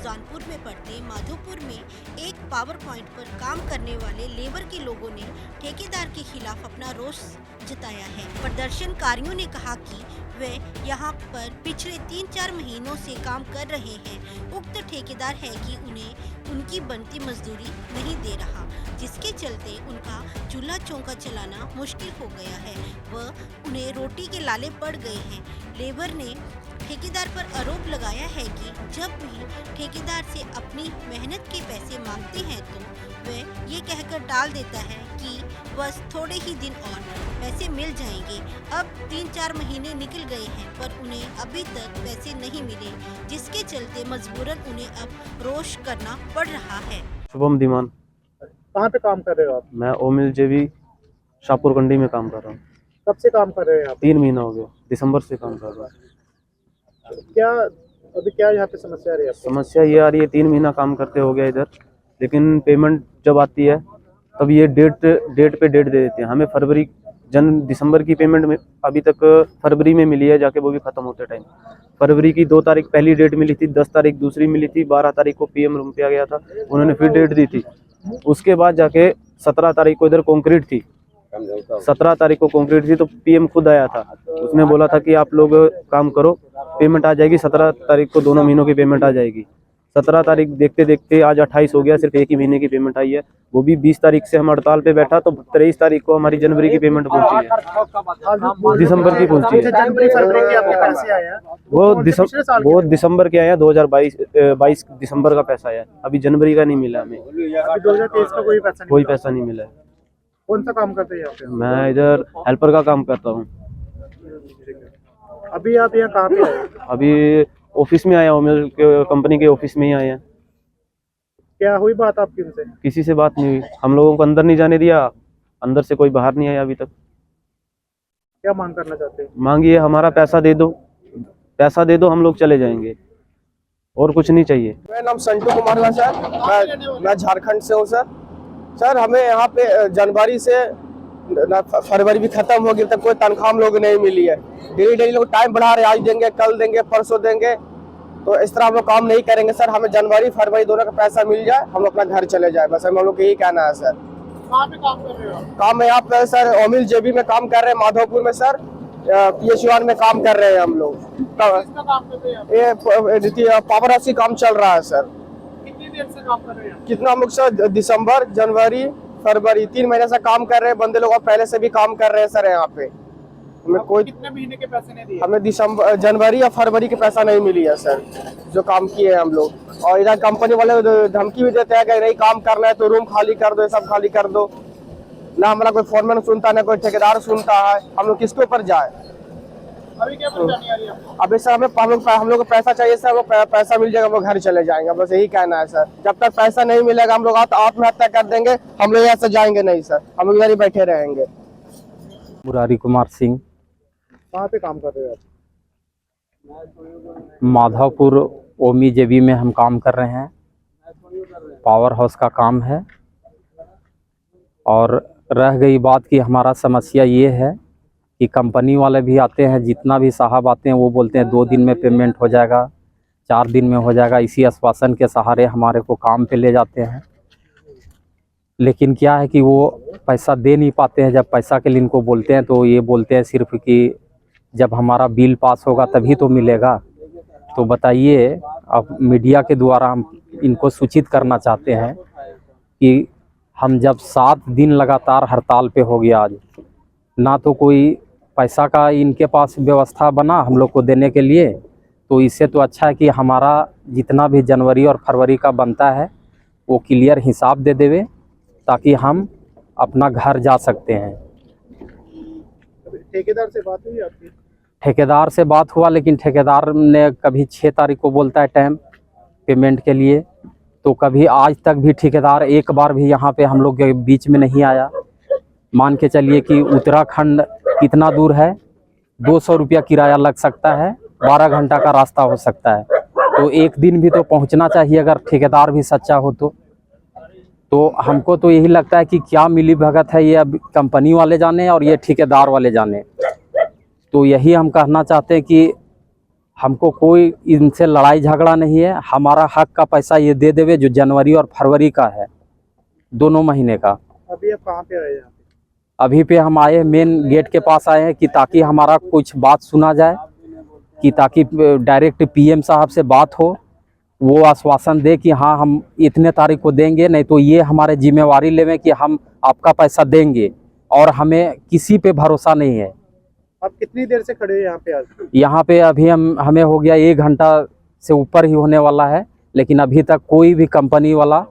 सुजानपुर में पड़ते माधोपुर में एक पावर पॉइंट पर काम करने वाले लेबर के लोगों ने ठेकेदार के खिलाफ अपना रोष जताया है। प्रदर्शनकारियों ने कहा कि वे यहाँ पर पिछले 3-4 महीनों से काम कर रहे हैं। उक्त ठेकेदार है कि उन्हें उनकी बनती मजदूरी नहीं दे रहा, जिसके चलते उनका चूल्हा चौका चलाना मुश्किल हो गया है व उन्हें रोटी के लाले पड़ गए हैं। लेबर ने ठेकेदार पर आरोप लगाया है कि जब भी ठेकेदार से अपनी मेहनत के पैसे मांगते हैं तो वह ये कहकर टाल देता है कि बस थोड़े ही दिन और पैसे मिल जाएंगे। अब 3-4 महीने निकल गए हैं पर उन्हें अभी तक पैसे नहीं मिले, जिसके चलते मजबूरन उन्हें अब रोष करना पड़ रहा है। शुभम धीमान। कहाँ पे काम कर रहे हो आप? मैं ओमिल जेवी शाहपुर कंडी में काम कर रहा हूँ। कब से काम कर रहे हैं आप? 3 महीना हो गया, दिसंबर से काम कर रहा हूँ। क्या यहाँ पे समस्या आ रही है आपको? समस्या ये आ रही है, 3 महीना काम करते हो गया इधर, लेकिन पेमेंट जब आती है तब ये डेट पे डेट दे देते हैं। हमें दिसंबर की पेमेंट में अभी तक फरवरी में मिली है जाके, वो भी खत्म होते टाइम। फरवरी की 2 तारीख पहली डेट मिली थी, 10 तारीख दूसरी मिली थी, 12 तारीख को पीएम रूम पे आ गया था, उन्होंने फिर डेट दी थी। उसके बाद जाके 17 तारीख को इधर कंक्रीट थी, 17 तारीख को कंक्रीट थी तो पीएम खुद आया था। उसने बोला था कि आप लोग काम करो, पेमेंट आ जाएगी 17 तारीख को, दोनों महीनों की पेमेंट आ जाएगी। 17 तारीख देखते देखते आज 28 हो गया, सिर्फ एक ही महीने की पेमेंट आई है, वो भी 20 तारीख से हम हड़ताल पे बैठा तो 23 तारीख को हमारी जनवरी की पेमेंट पहुंची है, दिसंबर की पहुंची है। जनवरी फरवरी के आपके पैसे आए हैं? वो दिसंबर के आए हैं, 2022 दिसंबर का पैसा आया है, अभी जनवरी का नहीं मिला हमें। 2023 का कोई पैसा नहीं मिला? नहीं मिला है। कौन सा काम करते हैं यहाँ पे? मैं इधर हेल्पर का काम करता हूँ। अभी आप यहाँ कहाँ पे आए? अभी ऑफिस में आया हूँ, मेरे कंपनी के ऑफिस में ही आए हैं। क्या हुई बात आपकी उनसे? किसी से बात नहीं हुई, हम लोगों को अंदर नहीं जाने दिया, अंदर से कोई बाहर नहीं आया अभी तक। क्या मांग करना चाहते हैं? मांगिए हमारा पैसा दे दो, हम लोग चले जाएंगे, और कुछ नहीं चाहिए। मेरा नाम संटू कुमार है सर, मैं झारखंड से हूँ सर। सर हमें यहाँ पे जनवरी से फरवरी भी खत्म हो गई, तक कोई तनख्वाह हम लोग नहीं मिली है। डेली लोग टाइम बढ़ा रहे, आज देंगे, कल देंगे, परसों देंगे, तो इस तरह हम लोग काम नहीं करेंगे सर। हमें जनवरी फरवरी दोनों का पैसा मिल जाए, हम अपना घर चले जाए, बस हम लोग यही कहना है सर। कहाँ पे काम कर रहे हो? काम में यहाँ पे सर ओमिल जेबी में काम कर रहे हैं, माधोपुर में सर, PH1 में काम कर रहे हैं हम लोग। ये पावर हाउस की काम चल रहा है सर। कितनी देर से काम कर रहे हैं? कितना हम लोग सर दिसंबर जनवरी फरवरी 3 महीने से काम कर रहे हैं, बंदे लोग और पहले से भी काम कर रहे हैं सर यहाँ पे। हमें कोई कितने महीने के पैसे नहीं दिए? हमें दिसंबर जनवरी या फरवरी के पैसा नहीं मिली है सर, जो काम किए हैं हम लोग। और इधर कंपनी वाले धमकी भी देते हैं कि नहीं काम करना है तो रूम खाली कर दो, ये सब खाली कर दो। ना हमारा कोई फोरमैन सुनता, ना कोई ठेकेदार सुनता है, हम लोग किसके ऊपर जाए? अभी क्या परेशानी आ रही है आपको? अभी सर हम लोग को पैसा चाहिए सर, वो पैसा मिल जाएगा, हम लोग घर चले जाएंगे, बस यही कहना है सर। जब तक पैसा नहीं मिलेगा हम लोग आत्महत्या कर देंगे, हम लोग यहाँ से जाएंगे नहीं सर, हम लोग इधर ही बैठे रहेंगे। मुरारी कुमार सिंह। कहाँ पे काम कर रहे हो आप? माधवपुर ओमी जेबी में हम काम कर रहे हैं, पावर हाउस का काम है। और रह गई बात कि हमारा समस्या ये है कि कंपनी वाले भी आते हैं, जितना भी साहब आते हैं वो बोलते हैं 2 दिन में पेमेंट हो जाएगा, 4 दिन में हो जाएगा, इसी आश्वासन के सहारे हमारे को काम पे ले जाते हैं। लेकिन क्या है कि वो पैसा दे नहीं पाते हैं। जब पैसा के लिए इनको बोलते हैं तो ये बोलते हैं सिर्फ कि जब हमारा बिल पास होगा तभी तो मिलेगा। तो बताइए, अब मीडिया के द्वारा हम इनको सूचित करना चाहते हैं कि हम जब 7 दिन लगातार हड़ताल पे हो गया, आज ना तो कोई पैसा का इनके पास व्यवस्था बना हम लोग को देने के लिए, तो इससे तो अच्छा है कि हमारा जितना भी जनवरी और फरवरी का बनता है वो क्लियर हिसाब दे देवे, ताकि हम अपना घर जा सकते हैं। ठेकेदार से बात हुई आपकी? ठेकेदार से बात हुआ, लेकिन ठेकेदार ने कभी 6 तारीख को बोलता है टाइम पेमेंट के लिए, तो कभी आज तक भी ठेकेदार एक बार भी यहाँ पे हम लोग के बीच में नहीं आया। मान के चलिए कि उत्तराखंड कितना दूर है, 200 रुपया किराया लग सकता है, 12 घंटा का रास्ता हो सकता है, तो एक दिन भी तो पहुँचना चाहिए अगर ठेकेदार भी सच्चा हो तो हमको तो यही लगता है कि क्या मिली भगत है ये, अब कंपनी वाले जाने और ये ठेकेदार वाले जाने। तो यही हम कहना चाहते हैं कि हमको कोई इनसे लड़ाई झगड़ा नहीं है। हमारा हक का पैसा ये दे देवे जो जनवरी और फरवरी का है, दोनों महीने का। अभी आप कहाँ पे आए यहाँ पे? अभी पे हम आए मेन गेट के पास आए हैं कि ताकि हमारा कुछ बात सुना जाए, कि ताकि डायरेक्ट पीएम साहब से बात हो, वो आश्वासन दे कि हाँ हम इतने तारीख को देंगे, नहीं तो ये हमारे जिम्मेवारी लेवें कि हम आपका पैसा देंगे। और हमें किसी पे भरोसा नहीं है। आप कितनी देर से खड़े हो यहाँ पे आज? यहाँ पे अभी हमें हो गया 1 घंटा से ऊपर ही होने वाला है, लेकिन अभी तक कोई भी कंपनी वाला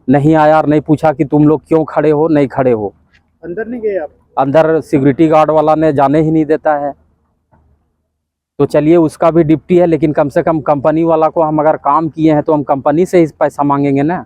नहीं आया और नहीं पूछा कि तुम लोग क्यों खड़े हो, नहीं खड़े हो। अंदर नहीं गए आप? अंदर सिक्योरिटी गार्ड वाला ने जाने ही नहीं देता है। तो चलिए उसका भी ड्यूटी है, लेकिन कम से कम कंपनी वाला को हम अगर काम किए हैं तो हम कंपनी से ही पैसा मांगेंगे ना।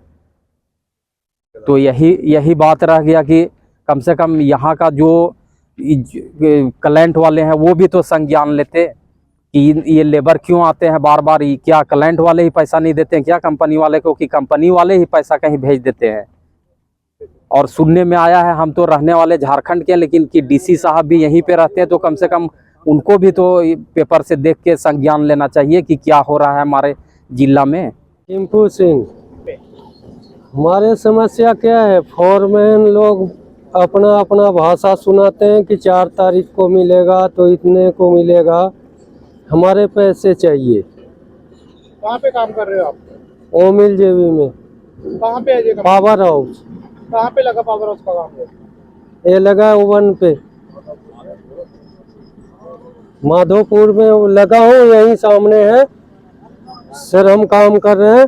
तो यही बात रह गया कि कम से कम यहाँ का जो क्लाइंट वाले हैं वो भी तो संज्ञान लेते कि ये लेबर क्यों आते हैं बार बार। क्या क्लाइंट वाले ही पैसा नहीं देते हैं क्या कंपनी वाले को, कि कंपनी वाले ही पैसा कहीं भेज देते हैं। और सुनने में आया है, हम तो रहने वाले झारखंड के, लेकिन कि डीसी साहब भी यहीं पे रहते हैं, तो कम से कम उनको भी तो पेपर से देख के संज्ञान लेना चाहिए कि क्या हो रहा है हमारे जिला में। टिम्पू सिंह, हमारे समस्या क्या है, फोरमैन लोग अपना अपना भाषा सुनाते हैं कि 4 तारीख को मिलेगा तो इतने को मिलेगा, हमारे पैसे चाहिए। कहाँ पे काम कर रहे हो आप? ओमिल जेवी में। कहाँ पे है ये काम? Power house. कहाँ पे लगा पावर हाउस का काम है? ये लगा ओवन पे, माधोपुर में लगा हूँ, यहीं सामने है सर। हम काम कर रहे हैं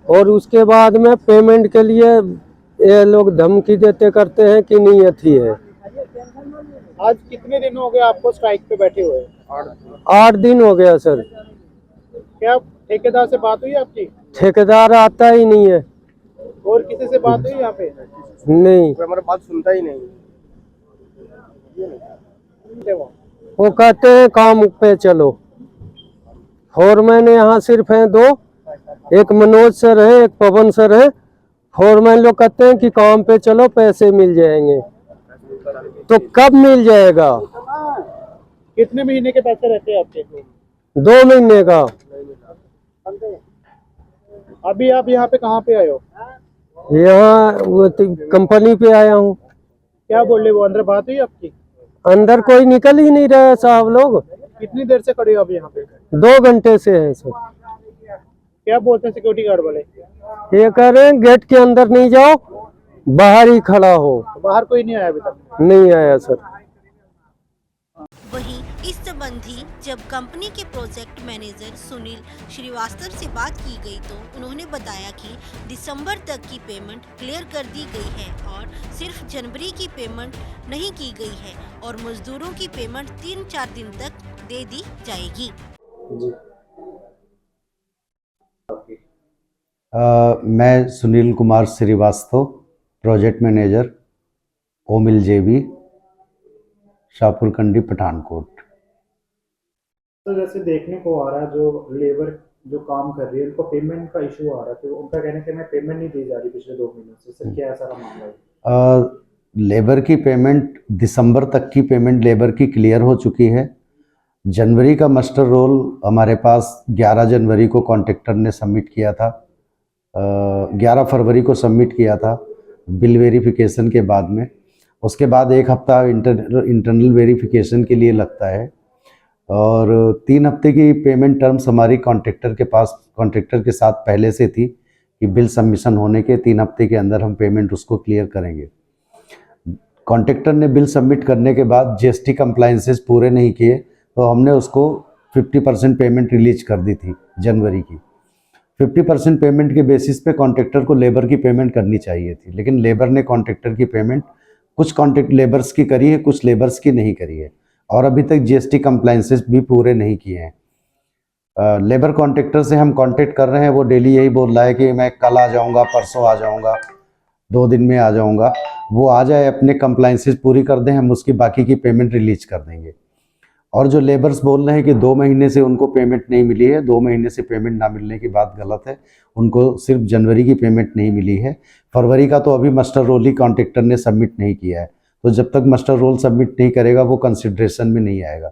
और उसके बाद में पेमेंट के लिए ये लोग धमकी देते करते हैं कि नहीं अथी है। आज कितने दिन हो गए आपको स्ट्राइक पे बैठे हुए? 8 दिन हो गया सर। क्या ठेकेदार से बात हुई आपकी? ठेकेदार आता ही नहीं है। और किसी से बात हुई यहाँ पे? नहीं, हमारी बात सुनता ही नहीं। वो कहते हैं काम पे चलो। फोरमैन यहाँ सिर्फ हैं 2, एक मनोज सर है, एक पवन सर है। फोरमैन लोग कहते हैं कि काम पे चलो पैसे मिल जाएंगे, तो कब मिल जाएगा? कितने महीने के पैसे रहते हैं आपके? 2 महीने का। अभी आप यहाँ पे कहाँ पे आए हो? यहाँ कंपनी पे आया हूँ। क्या बोल रहे वो? अंदर बात हुई आपकी? अंदर कोई निकल ही नहीं रहा है साहब लोग। कितनी देर से खड़े हो आप यहाँ पे? 2 घंटे से है सर। क्या बोलते हैं सिक्योरिटी गार्ड वाले? ये कह रहे हैं गेट के अंदर नहीं जाओ, बाहर ही खड़ा हो। बाहर कोई नहीं आया अभी तक? नहीं आया सर। वहीं इस संबंधी जब कंपनी के प्रोजेक्ट मैनेजर सुनील श्रीवास्तव से बात की गई तो उन्होंने बताया कि दिसंबर तक की पेमेंट क्लियर कर दी गई है और सिर्फ जनवरी की पेमेंट नहीं की गई है और मजदूरों की पेमेंट 3-4 दिन तक दे दी जाएगी। मैं सुनील कुमार श्रीवास्तव, प्रोजेक्ट मैनेजर, ओमिल जेवी, शाहपुर कंडी, पठानकोट। तो जैसे देखने को आ रहा है जो लेबर जो काम कर रही है उनको पेमेंट का इशू आ रहा है, तो उनका कहना है कि मैं पेमेंट नहीं दी जा रही पिछले 2 महीनों से। सर क्या सारा मामला है? लेबर की पेमेंट, दिसंबर तक की पेमेंट लेबर की क्लियर हो चुकी है। जनवरी का मास्टर रोल हमारे पास 11 जनवरी को कॉन्ट्रैक्टर ने सबमिट किया था, 11 फरवरी को सबमिट किया था बिल वेरिफिकेशन के बाद में। उसके बाद 1 हफ्ता इंटरनल वेरिफिकेशन के लिए लगता है और 3 हफ्ते की पेमेंट टर्म्स हमारी कॉन्ट्रैक्टर के साथ पहले से थी कि बिल सबमिशन होने के 3 हफ्ते के अंदर हम पेमेंट उसको क्लियर करेंगे। कॉन्ट्रैक्टर ने बिल सबमिट करने के बाद जीएसटी कंप्लायंसेस पूरे नहीं किए तो हमने उसको 50% पेमेंट रिलीज कर दी थी जनवरी की। 50% पेमेंट के बेसिस पे कॉन्ट्रैक्टर को लेबर की पेमेंट करनी चाहिए थी, लेकिन लेबर ने कॉन्ट्रैक्टर की पेमेंट कुछ कॉन्ट्रैक्ट लेबर्स की करी है, कुछ लेबर्स की नहीं करी है और अभी तक जीएसटी कंप्लायंसेस भी पूरे नहीं किए हैं। लेबर कॉन्ट्रैक्टर से हम कांटेक्ट कर रहे हैं, वो डेली यही बोल रहा है कि मैं कल आ जाऊंगा, परसों आ जाऊंगा, 2 दिन में आ जाऊंगा। वो आ जाए, अपने कंप्लायंसेस पूरी कर दें, हम उसकी बाकी की पेमेंट रिलीज कर देंगे। और जो लेबर्स बोल रहे हैं कि 2 महीने से उनको पेमेंट नहीं मिली है, 2 महीने से पेमेंट ना मिलने की बात गलत है। उनको सिर्फ जनवरी की पेमेंट नहीं मिली है, फरवरी का तो अभी मास्टर रोल ही कॉन्ट्रैक्टर ने सबमिट नहीं किया है। तो जब तक मास्टर रोल सबमिट नहीं करेगा वो कंसिडरेशन में नहीं आएगा।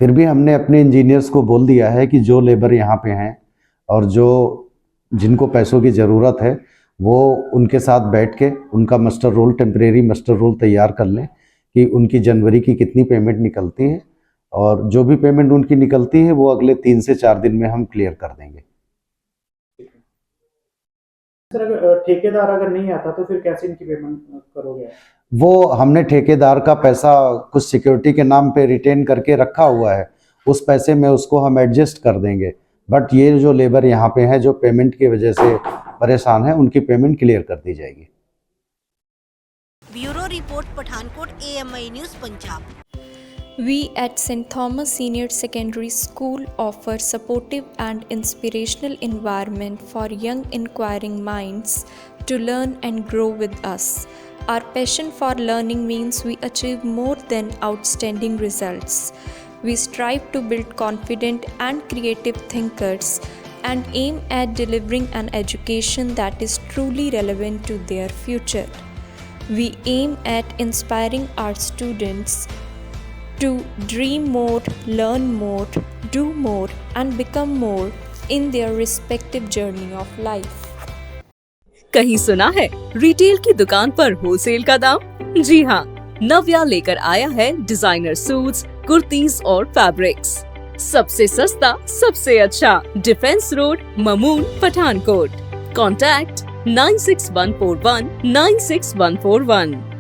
फिर भी हमने अपने इंजीनियर्स को बोल दिया है कि जो लेबर यहाँ पे हैं और जो जिनको पैसों की ज़रूरत है वो उनके साथ बैठ के उनका master roll, temporary master roll तैयार कर लें कि उनकी जनवरी की कितनी पेमेंट निकलती है, और जो भी पेमेंट उनकी निकलती है वो अगले 3 से 4 दिन में हम क्लियर कर देंगे। सर अगर ठेकेदार अगर नहीं आता तो फिर कैसे इनकी पेमेंट करोगे? वो हमने ठेकेदार का पैसा कुछ सिक्योरिटी के नाम पे रिटेन करके रखा हुआ है, उस पैसे में उसको हम एडजस्ट कर देंगे। बट ये जो लेबर यहाँ पे है जो पेमेंट की वजह से परेशान है, उनकी पेमेंट क्लियर कर दी जाएगी। Bureau report, Pathankot, AMI news Punjab. We at St. Thomas Senior Secondary School offer supportive and inspirational environment for young inquiring minds to learn and grow with us. Our passion for learning means we achieve more than outstanding results. We strive to build confident and creative thinkers and aim at delivering an education that is truly relevant to their future. We aim at inspiring our students to dream more, learn more, do more, and become more in their respective journey of life. कहीं सुना है retail की दुकान पर wholesale का दाम? जी हाँ, नव्या लेकर आया है डिजाइनर सूट्स, कुर्तीज और फैब्रिक्स। सबसे सस्ता, सबसे अच्छा, defence road, Mamun, Pathankot. Contact 96141 96141।